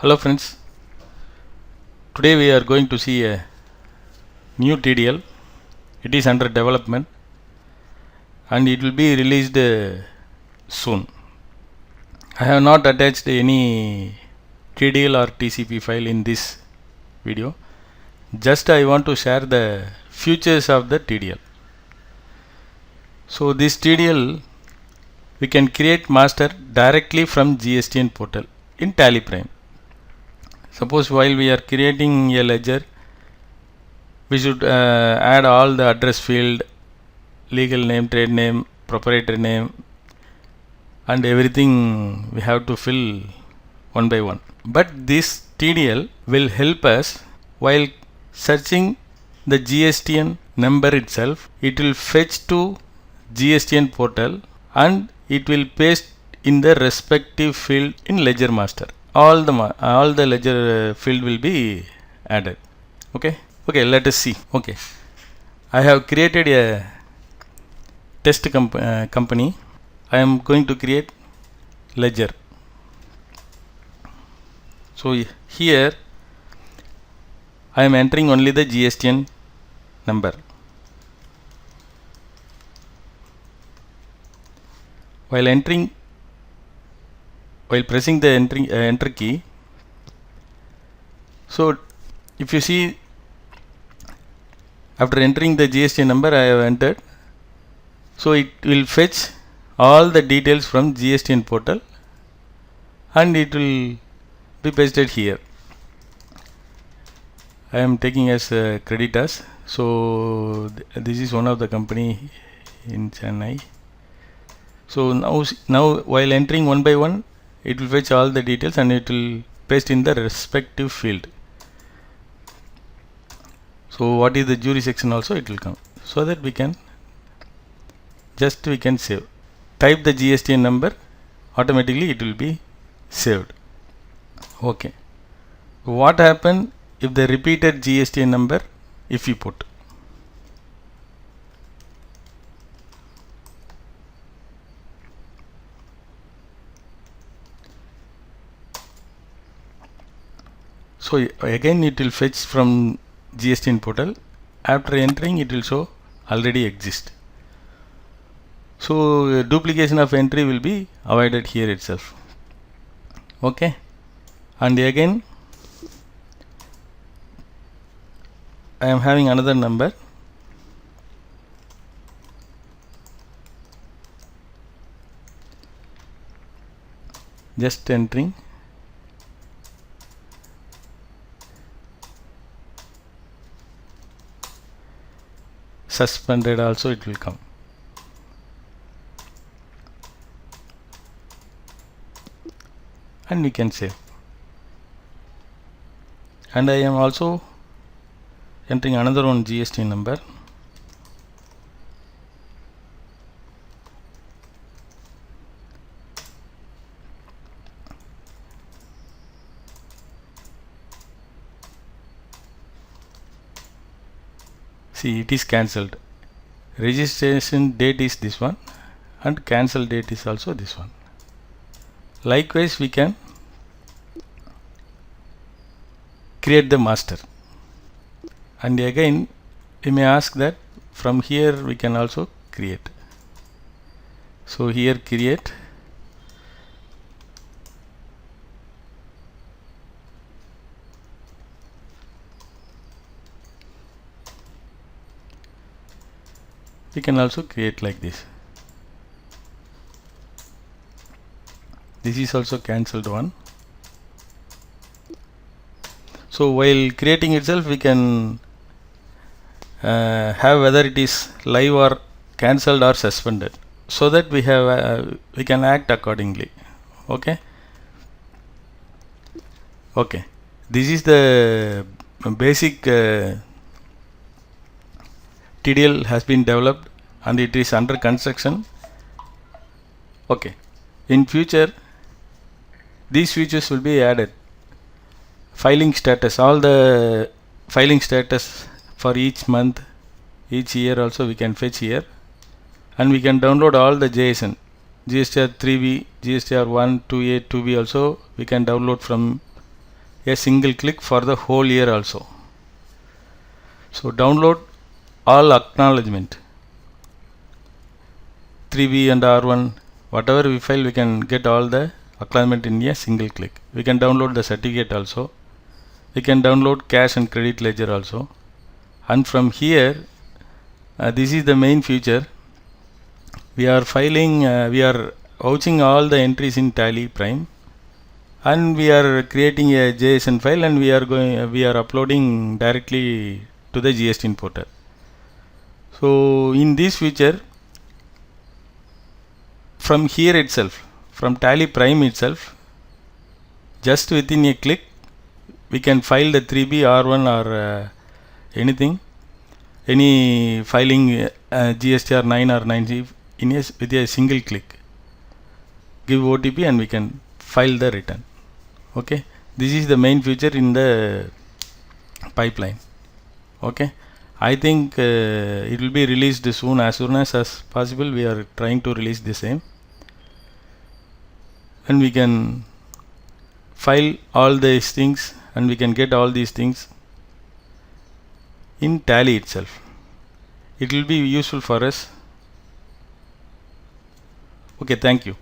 Hello friends, today we are going to see a new TDL. It is under development and it will be released soon. I have not attached any TDL or TCP file in this video. Just I want to share the features of the TDL. So this TDL we can create master directly from GSTN portal in Tally Prime. Suppose while we are creating a ledger, we should add all the address field, legal name, trade name, proprietor name, and everything we have to fill one by one. But this TDL will help us while searching the GSTN number itself. It will fetch to GSTN portal and it will paste in the respective field in ledger master. All the ledger field will be added. Okay, let us see. Okay, I have created a test company. I am going to create ledger. So here I am entering only the GSTN number. While pressing the enter key, so if you see, after entering the GSTN number I have entered, so it will fetch all the details from GSTN portal and it will be pasted here. I am taking as Creditas. So this is one of the company in Chennai. So now while entering one by one, it will fetch all the details and it will paste in the respective field. So what is the jury section also it will come, so that we can save. Type the GSTN number, automatically it will be saved. Okay, what happen if the repeated GSTN number if we put? So again it will fetch from GSTN portal. After entering, it will show already exist. So duplication of entry will be avoided here itself. Okay, and again I am having another number. Just entering. Suspended also it will come. And we can save. And I am also entering another one GST number. See, it is cancelled. Registration date is this one and cancel date is also this one. Likewise, we can create the master. And again, we may ask that from here we can also create. So here create. We can also create like this. This is also cancelled one. So while creating itself, we can have whether it is live or cancelled or suspended, so that we have we can act accordingly. Okay. Okay. This is the basic TDL has been developed and it is under construction. Okay, in future these features will be added. Filing status, all the filing status for each month, each year also we can fetch here, and we can download all the JSON, GSTR 3B, GSTR 1, 2A, 2B also we can download from a single click for the whole year also. So download all acknowledgement 3B and R1, whatever we file, we can get all the acknowledgement in a single click. We can download the certificate also. We can download cash and credit ledger also. And from here, this is the main feature. We are filing, we are vouching all the entries in Tally Prime, and we are creating a JSON file, and we are uploading directly to the GSTN portal. So in this feature, from here itself, from Tally Prime itself, just within a click, we can file the 3B, R1 or anything, any filing GSTR 9 or 9G with a single click. Give OTP and we can file the return. Okay, this is the main feature in the pipeline. Okay, I think it will be released soon as possible. We are trying to release the same, and we can file all these things and we can get all these things in Tally itself. It will be useful for us. Okay, thank you.